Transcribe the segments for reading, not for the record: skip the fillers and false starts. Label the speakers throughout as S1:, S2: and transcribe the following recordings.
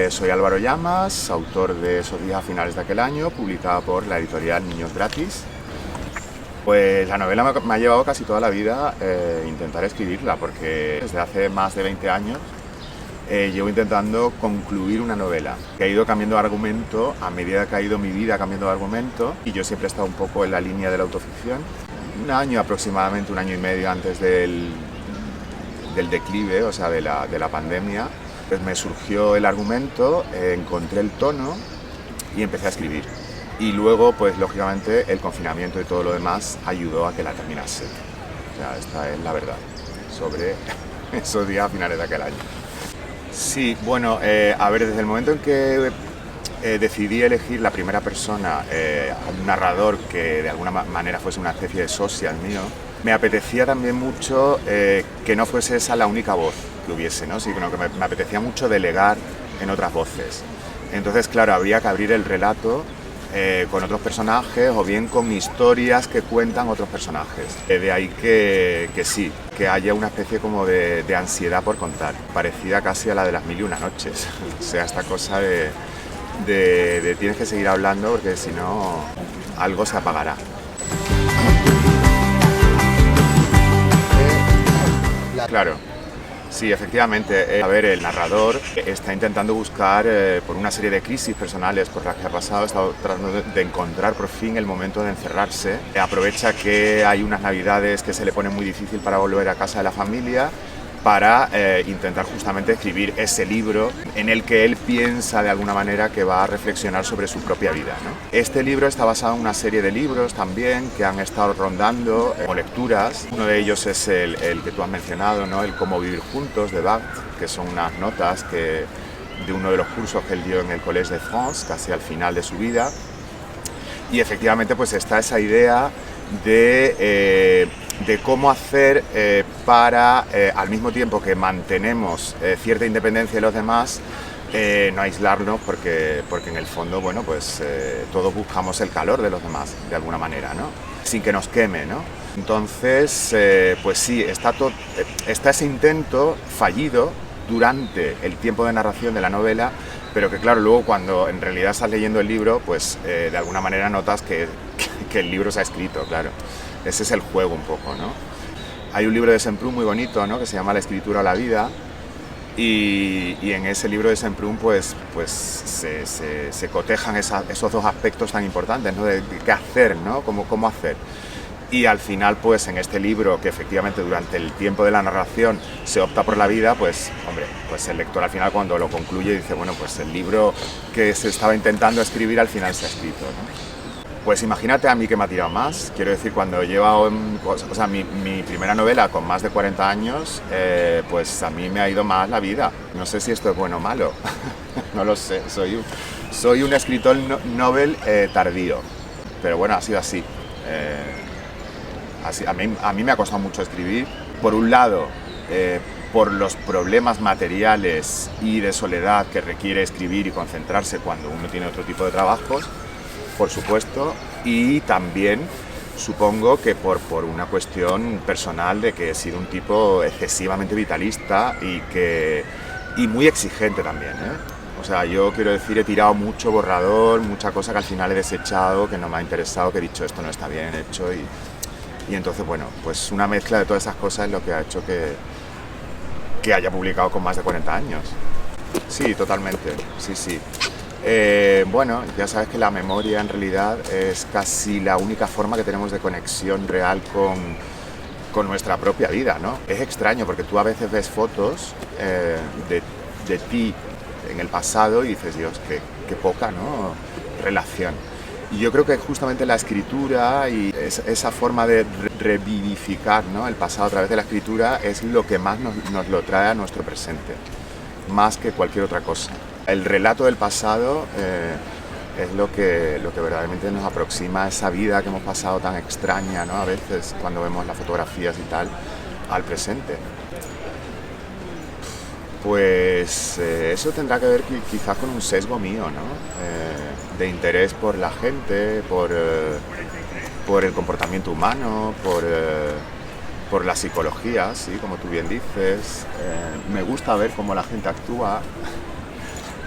S1: Soy Álvaro Llamas, autor de Esos días a finales de aquel año, publicada por la editorial Niños Gratis. Pues la novela me ha llevado casi toda la vida intentar escribirla, porque desde hace más de 20 años llevo intentando concluir una novela, que ha ido cambiando de argumento a medida que ha ido mi vida cambiando de argumento, y yo siempre he estado un poco en la línea de la autoficción. Un año aproximadamente, un año y medio antes del declive, o sea, de la pandemia, pues me surgió el argumento, encontré el tono y empecé a escribir. Y luego, pues lógicamente, el confinamiento y todo lo demás ayudó a que la terminase. O sea, esta es la verdad sobre esos días a finales de aquel año. Sí, bueno, a ver, desde el momento en que decidí elegir la primera persona, un narrador que de alguna manera fuese una especie de social mío, me apetecía también mucho que no fuese esa la única voz que hubiese, ¿no? Sino que me apetecía mucho delegar en otras voces. Entonces, claro, habría que abrir el relato con otros personajes o bien con historias que cuentan otros personajes. De ahí que sí, que haya una especie como de ansiedad por contar, parecida casi a la de las 1001 noches. O sea, esta cosa de tienes que seguir hablando porque si no algo se apagará. Claro. Sí, efectivamente. A ver, el narrador está intentando buscar, por una serie de crisis personales por las que ha pasado, está tratando de encontrar por fin el momento de encerrarse. Aprovecha que hay unas navidades que se le pone muy difícil para volver a casa de la familia, para intentar justamente escribir ese libro en el que él piensa de alguna manera que va a reflexionar sobre su propia vida, ¿no? Este libro está basado en una serie de libros también que han estado rondando como lecturas. Uno de ellos es el que tú has mencionado, ¿no? El Cómo vivir juntos de Barthes, que son unas notas de uno de los cursos que él dio en el Collège de France, casi al final de su vida. Y efectivamente pues está esa idea de cómo hacer para, al mismo tiempo que mantenemos cierta independencia de los demás, no aislarnos, porque en el fondo, bueno, pues todos buscamos el calor de los demás, de alguna manera, ¿no? Sin que nos queme, ¿no? Entonces, pues sí, está ese intento fallido durante el tiempo de narración de la novela, pero que claro, luego cuando en realidad estás leyendo el libro, pues de alguna manera notas que el libro se ha escrito, claro. Ese es el juego un poco, ¿no? Hay un libro de Semprún muy bonito, ¿no? Que se llama La escritura o la vida, y en ese libro de Semprún pues se cotejan esos dos aspectos tan importantes, ¿no? De qué hacer, ¿no? Cómo hacer. Y al final, pues en este libro, que efectivamente durante el tiempo de la narración se opta por la vida, pues hombre, pues el lector al final cuando lo concluye dice, bueno, pues el libro que se estaba intentando escribir al final se ha escrito, ¿no? Pues imagínate a mí que me ha tirado más. Quiero decir, cuando he llevado, o sea, mi primera novela con más de 40 años, pues a mí me ha ido más la vida. No sé si esto es bueno o malo, no lo sé. Soy un escritor novel tardío, pero bueno, ha sido así. A mí me ha costado mucho escribir. Por un lado, por los problemas materiales y de soledad que requiere escribir y concentrarse cuando uno tiene otro tipo de trabajos, por supuesto, y también supongo que por una cuestión personal de que he sido un tipo excesivamente vitalista y muy exigente también, ¿eh? O sea, yo quiero decir, he tirado mucho borrador, mucha cosa que al final he desechado, que no me ha interesado, que he dicho esto no está bien hecho, y entonces, bueno, pues una mezcla de todas esas cosas es lo que ha hecho que haya publicado con más de 40 años. Sí, totalmente, sí. Bueno, ya sabes que la memoria en realidad es casi la única forma que tenemos de conexión real con nuestra propia vida, ¿no? Es extraño porque tú a veces ves fotos de ti en el pasado y dices, Dios, qué poca, ¿no? Relación. Y yo creo que justamente la escritura y esa forma de revivificar, ¿no? El pasado a través de la escritura es lo que más nos lo trae a nuestro presente, más que cualquier otra cosa. El relato del pasado es lo que verdaderamente nos aproxima a esa vida que hemos pasado tan extraña, ¿no? A veces cuando vemos las fotografías y tal, al presente. Pues eso tendrá que ver quizás con un sesgo mío, ¿no? De interés por la gente, por el comportamiento humano, por la psicología, ¿sí? Como tú bien dices. Me gusta ver cómo la gente actúa.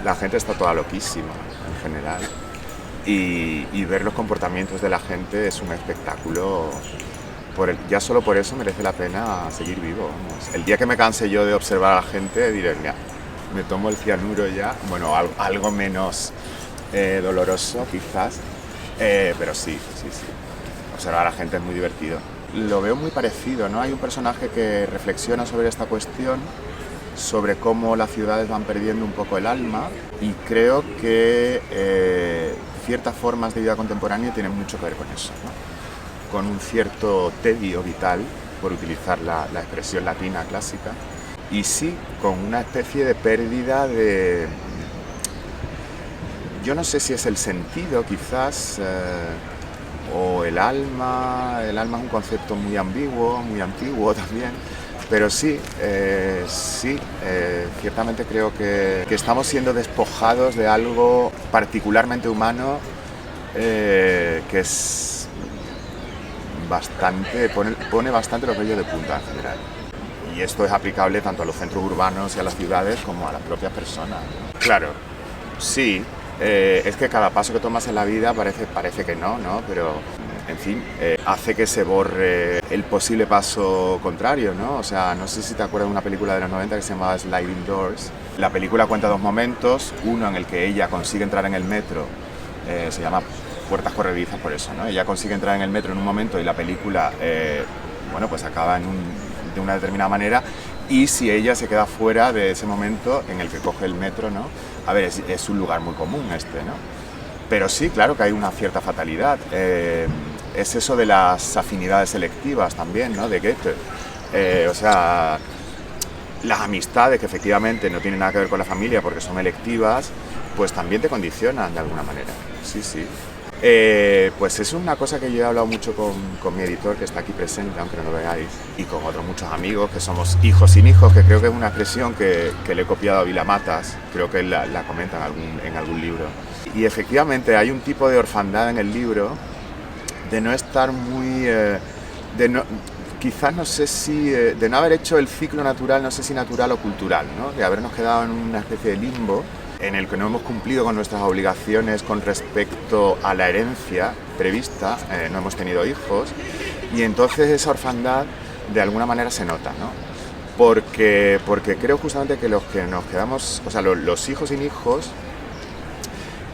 S1: La gente está toda loquísima, en general. Y ver los comportamientos de la gente es un espectáculo. Ya solo por eso merece la pena seguir vivo. Vamos. El día que me canse yo de observar a la gente, diré, mira, me tomo el cianuro ya. Bueno, algo menos doloroso quizás, pero sí. Observar a la gente es muy divertido. Lo veo muy parecido, ¿no? Hay un personaje que reflexiona sobre esta cuestión, sobre cómo las ciudades van perdiendo un poco el alma, y creo que ciertas formas de vida contemporánea tienen mucho que ver con eso, ¿no? Con un cierto tedio vital, por utilizar la expresión latina clásica, y sí, con una especie de pérdida de... Yo no sé si es el sentido, quizás, o el alma. El alma es un concepto muy ambiguo, muy antiguo también, pero sí, ciertamente creo que estamos siendo despojados de algo particularmente humano, que es bastante, pone bastante los vellos de punta en general. Y esto es aplicable tanto a los centros urbanos y a las ciudades como a las propias personas, ¿no? Claro, sí, es que cada paso que tomas en la vida parece que no, pero en fin, hace que se borre el posible paso contrario, ¿no? O sea, no sé si te acuerdas de una película de los 90 que se llamaba Sliding Doors. La película cuenta dos momentos, uno en el que ella consigue entrar en el metro, se llama Puertas corredizas por eso, ¿no? Ella consigue entrar en el metro en un momento y la película, pues acaba de una determinada manera, y si ella se queda fuera de ese momento en el que coge el metro, ¿no? A ver, es un lugar muy común ¿no? Pero sí, claro que hay una cierta fatalidad. Es eso de las afinidades selectivas también, ¿no? De Goethe. O sea, las amistades, que efectivamente no tienen nada que ver con la familia porque son electivas, pues también te condicionan de alguna manera. Sí. Pues es una cosa que yo he hablado mucho con mi editor, que está aquí presente, aunque no lo veáis, y con otros muchos amigos, que somos hijos sin hijos, que creo que es una expresión que le he copiado a Vila Matas, creo que él la comenta en algún libro. Y efectivamente hay un tipo de orfandad en el libro, de no estar muy... quizás no sé si... de no haber hecho el ciclo natural, no sé si natural o cultural, ¿no? De habernos quedado en una especie de limbo en el que no hemos cumplido con nuestras obligaciones con respecto a la herencia prevista, no hemos tenido hijos, y entonces esa orfandad de alguna manera se nota, ¿no? Porque creo justamente que los que nos quedamos, o sea, los hijos sin hijos,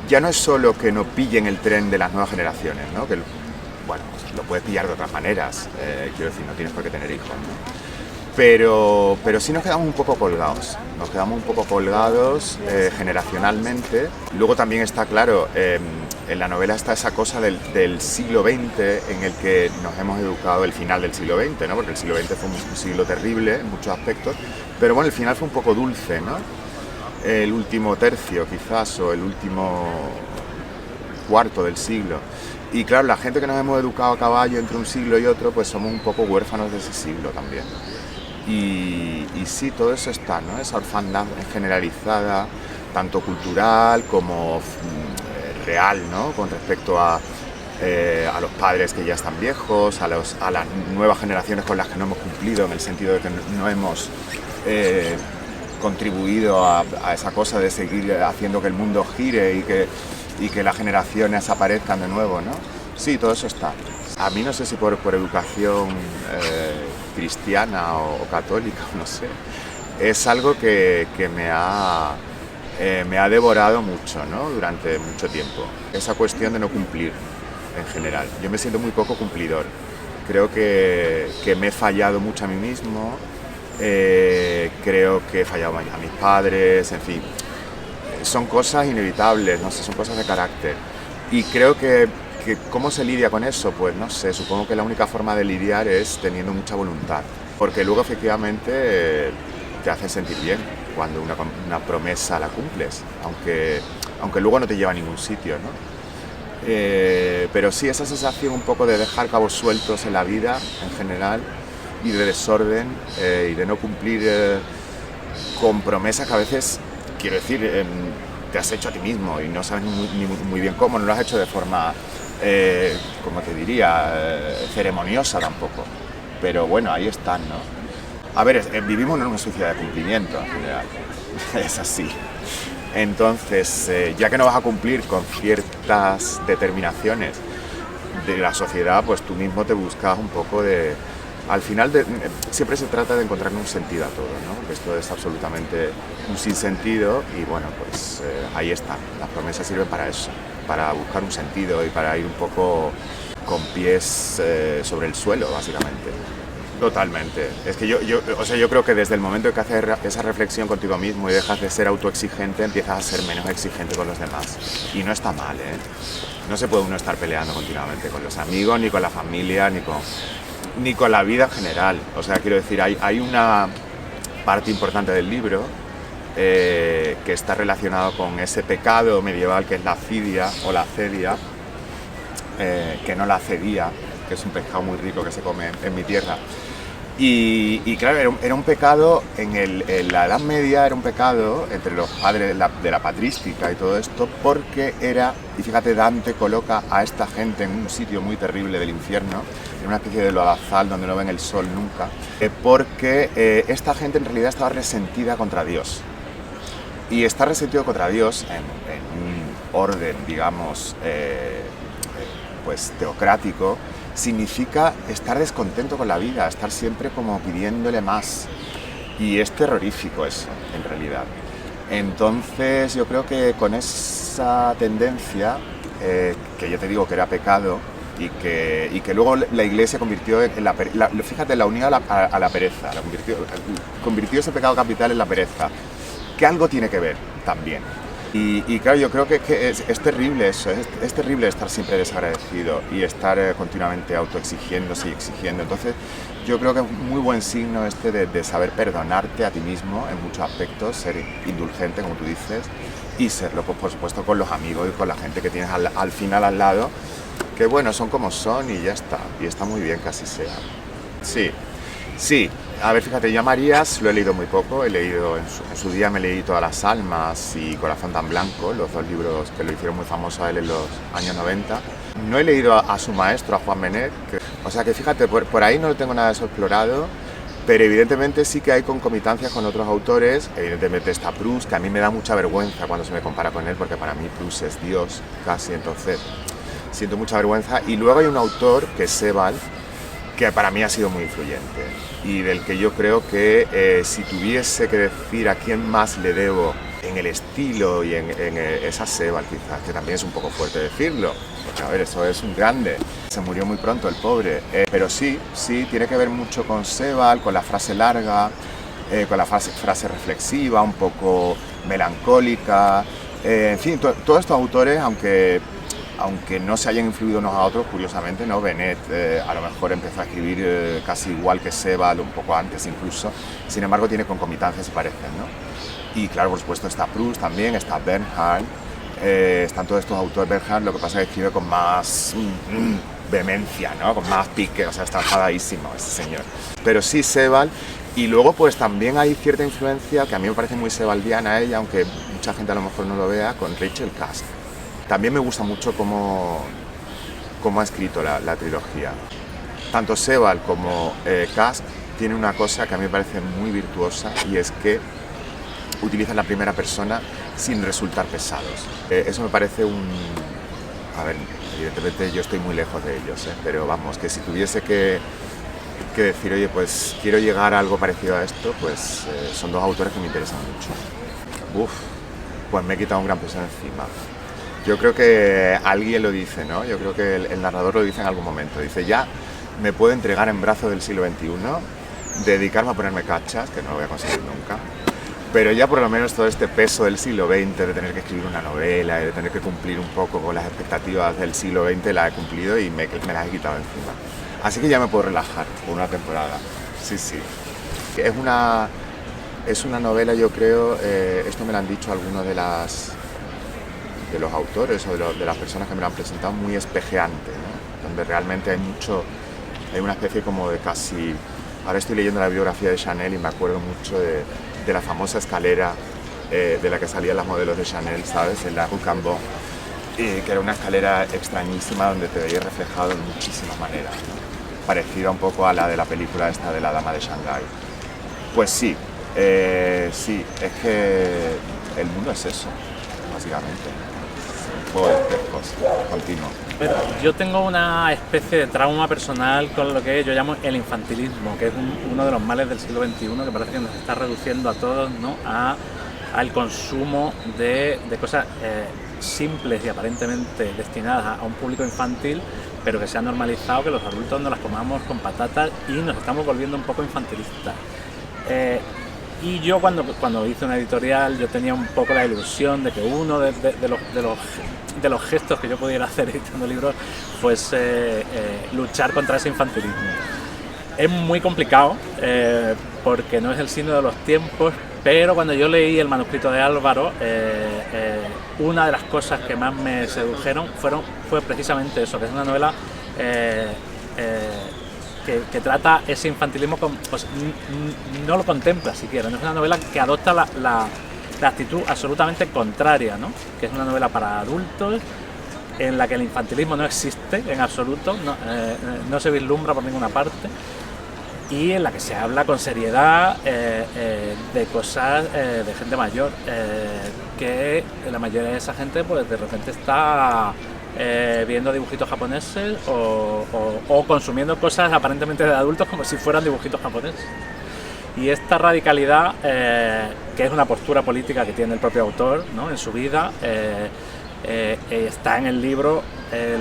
S1: ya no es solo que no pillen el tren de las nuevas generaciones, ¿no? Que, bueno, pues lo puedes pillar de otras maneras, quiero decir, no tienes por qué tener hijos, ¿no? Pero sí nos quedamos un poco colgados, generacionalmente. Luego también está claro, en la novela está esa cosa del siglo XX en el que nos hemos educado, el final del siglo XX, ¿no? Porque el siglo XX fue un siglo terrible en muchos aspectos, pero bueno, el final fue un poco dulce, ¿no? El último tercio quizás, o el último cuarto del siglo. Y claro, la gente que nos hemos educado a caballo entre un siglo y otro, pues somos un poco huérfanos de ese siglo también. Y sí, todo eso está, ¿no? Esa orfandad generalizada, tanto cultural como real, ¿no? Con respecto a los padres que ya están viejos, a las nuevas generaciones con las que no hemos cumplido, en el sentido de que no hemos contribuido a esa cosa de seguir haciendo que el mundo gire y que las generaciones aparezcan de nuevo, ¿no? Sí, todo eso está. A mí no sé si por educación cristiana o católica, no sé, es algo que me ha devorado mucho, ¿no? Durante mucho tiempo. Esa cuestión de no cumplir en general. Yo me siento muy poco cumplidor. Creo que me he fallado mucho a mí mismo, creo que he fallado a mis padres, en fin. Son cosas inevitables, no sé, son cosas de carácter. Y creo que ¿cómo se lidia con eso? Pues no sé, supongo que la única forma de lidiar es teniendo mucha voluntad. Porque luego efectivamente te hace sentir bien cuando una promesa la cumples, aunque luego no te lleva a ningún sitio, ¿no? Pero sí, esa sensación un poco de dejar cabos sueltos en la vida en general, y de desorden, y de no cumplir con promesas que a veces, quiero decir, te has hecho a ti mismo y no sabes muy bien cómo, no lo has hecho de forma, como te diría, ceremoniosa tampoco. Pero bueno, ahí están, ¿no? A ver, vivimos en una sociedad de cumplimiento en general, es así. Entonces, ya que no vas a cumplir con ciertas determinaciones de la sociedad, pues tú mismo te buscas un poco de... Al final siempre se trata de encontrar un sentido a todo, ¿no? Que esto es absolutamente un sinsentido y bueno, pues ahí está. Las promesas sirven para eso, para buscar un sentido y para ir un poco con pies sobre el suelo, básicamente. Totalmente. Es que yo creo que desde el momento en que haces esa reflexión contigo mismo y dejas de ser autoexigente, empiezas a ser menos exigente con los demás. Y no está mal, ¿eh? No se puede uno estar peleando continuamente con los amigos, ni con la familia, ni con la vida en general. O sea, quiero decir, hay una parte importante del libro que está relacionado con ese pecado medieval que es la acidia o la acedia, que no la acedía, que es un pescado muy rico que se come en mi tierra. Y claro, era un pecado, en la Edad Media era un pecado entre los padres de la patrística y todo esto, porque era, y fíjate, Dante coloca a esta gente en un sitio muy terrible del infierno, en una especie de lodazal donde no ven el sol nunca, porque esta gente en realidad estaba resentida contra Dios. Y estar resentido contra Dios en un orden, digamos, pues teocrático, significa estar descontento con la vida, estar siempre como pidiéndole más. Y es terrorífico eso, en realidad. Entonces yo creo que con esa tendencia, que yo te digo que era pecado, y que luego la Iglesia convirtió en fíjate, la unió a la pereza, convirtió ese pecado capital en la pereza, que algo tiene que ver también. Y claro, yo creo que es terrible eso, es terrible estar siempre desagradecido y estar continuamente autoexigiéndose y exigiendo. Entonces yo creo que es un muy buen signo este de saber perdonarte a ti mismo en muchos aspectos, ser indulgente, como tú dices, y serlo, pues, por supuesto, con los amigos y con la gente que tienes al final al lado, que bueno, son como son y ya está, y está muy bien que así sea. Sí. A ver, fíjate, yo a Marías lo he leído muy poco, he leído en su día me leí Todas las almas y Corazón tan blanco, los dos libros que lo hicieron muy famoso a él en los años 90. No he leído a su maestro, a Juan Benet, o sea que fíjate, por ahí no lo tengo nada de eso explorado, pero evidentemente sí que hay concomitancias con otros autores. Evidentemente está Proust, que a mí me da mucha vergüenza cuando se me compara con él, porque para mí Proust es Dios casi, entonces siento mucha vergüenza. Y luego hay un autor que es Sebald, que para mí ha sido muy influyente y del que yo creo que si tuviese que decir a quién más le debo en el estilo y en esa Sebald, quizás, que también es un poco fuerte decirlo, porque a ver, eso es un grande, se murió muy pronto el pobre, pero sí, tiene que ver mucho con Sebald, con la frase larga, con la frase reflexiva, un poco melancólica, en fin, todos estos autores, aunque no se hayan influido unos a otros, curiosamente, ¿no? Benet a lo mejor empezó a escribir casi igual que Sebald, un poco antes incluso, sin embargo tiene concomitancias y parecen, ¿no? Y claro, por supuesto está Proust también, está Bernhard, están todos estos autores. Bernhard lo que pasa es que escribe con más vehemencia, ¿no? Con más pique, o sea, está enfadadísimo ese señor. Pero sí Sebald, y luego pues también hay cierta influencia, que a mí me parece muy sebaldiana ella, aunque mucha gente a lo mejor no lo vea, con Rachel Cusk. También me gusta mucho cómo ha escrito la trilogía. Tanto Sebald como Cusk tienen una cosa que a mí me parece muy virtuosa, y es que utilizan la primera persona sin resultar pesados. Eso me parece A ver, evidentemente yo estoy muy lejos de ellos, pero vamos, que si tuviese que decir, oye, pues quiero llegar a algo parecido a esto, pues son dos autores que me interesan mucho. Pues me he quitado un gran peso encima. Yo creo que alguien lo dice, ¿no? Yo creo que el narrador lo dice en algún momento. Dice, ya me puedo entregar en brazos del siglo XXI, dedicarme a ponerme cachas, que no lo voy a conseguir nunca, pero ya por lo menos todo este peso del siglo XX, de tener que escribir una novela y de tener que cumplir un poco con las expectativas del siglo XX, las he cumplido y me las he quitado encima. Así que ya me puedo relajar por una temporada. Sí. Es una novela, yo creo, esto me lo han dicho algunos de los autores o de las personas que me lo han presentado, muy espejeante, ¿no? Donde realmente hay una especie como de casi... Ahora estoy leyendo la biografía de Chanel y me acuerdo mucho de la famosa escalera de la que salían las modelos de Chanel, ¿sabes? En la Rue Cambon, que era una escalera extrañísima donde te veías reflejado en muchísimas maneras, ¿no? Parecida un poco a la de la película esta de La Dama de Shanghái. Pues sí, es que el mundo es eso, básicamente. Un juego de espejos continuo.
S2: Pero yo tengo una especie de trauma personal con lo que yo llamo el infantilismo, que es uno de los males del siglo XXI, que parece que nos está reduciendo a todos, ¿no?, al consumo de cosas simples y aparentemente destinadas a un público infantil, pero que se ha normalizado que los adultos nos las comamos con patatas y nos estamos volviendo un poco infantilistas. Y yo cuando hice una editorial, yo tenía un poco la ilusión de que uno de los gestos que yo pudiera hacer editando libros fuese luchar contra ese infantilismo. Es muy complicado porque no es el signo de los tiempos, pero cuando yo leí el manuscrito de Álvaro, una de las cosas que más me sedujeron fue precisamente eso, que es una novela que trata ese infantilismo, pues, no lo contempla siquiera, no es una novela que adopta la actitud absolutamente contraria, ¿no?, que es una novela para adultos en la que el infantilismo no existe en absoluto, no se vislumbra por ninguna parte, y en la que se habla con seriedad de cosas de gente mayor, que la mayoría de esa gente pues de repente está viendo dibujitos japoneses o consumiendo cosas aparentemente de adultos como si fueran dibujitos japoneses. Y esta radicalidad, que es una postura política que tiene el propio autor, ¿no?, en su vida, está en el libro,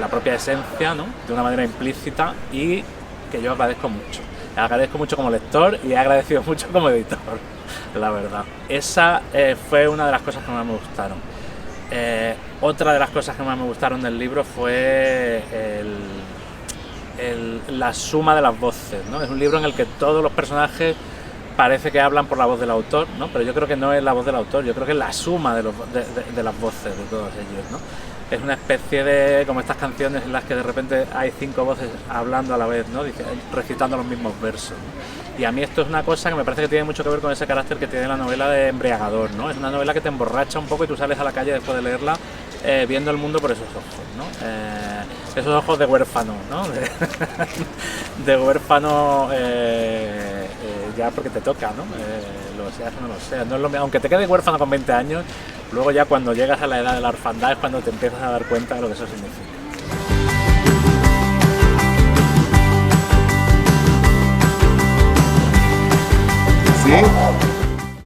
S2: la propia esencia, ¿no?, de una manera implícita, y que yo agradezco mucho. Agradezco mucho como lector y he agradecido mucho como editor, la verdad. Esa fue una de las cosas que más me gustaron. Otra de las cosas que más me gustaron del libro fue la suma de las voces, ¿no? Es un libro en el que todos los personajes parece que hablan por la voz del autor, ¿no?, pero yo creo que no es la voz del autor, yo creo que es la suma de las voces de todos ellos, ¿no? Es una especie de, como estas canciones en las que de repente hay 5 voces hablando a la vez, ¿no?, recitando los mismos versos, ¿no? Y a mí esto es una cosa que me parece que tiene mucho que ver con ese carácter que tiene la novela de embriagador, ¿no? Es una novela que te emborracha un poco y tú sales a la calle después de leerla viendo el mundo por esos ojos, ¿no? Esos ojos de huérfano, ¿no? De huérfano ya porque te toca, ¿no? Lo seas o no lo seas. No es aunque te quedes huérfano con 20 años, luego ya cuando llegas a la edad de la orfandad es cuando te empiezas a dar cuenta de lo que eso significa.
S1: ¿Sí?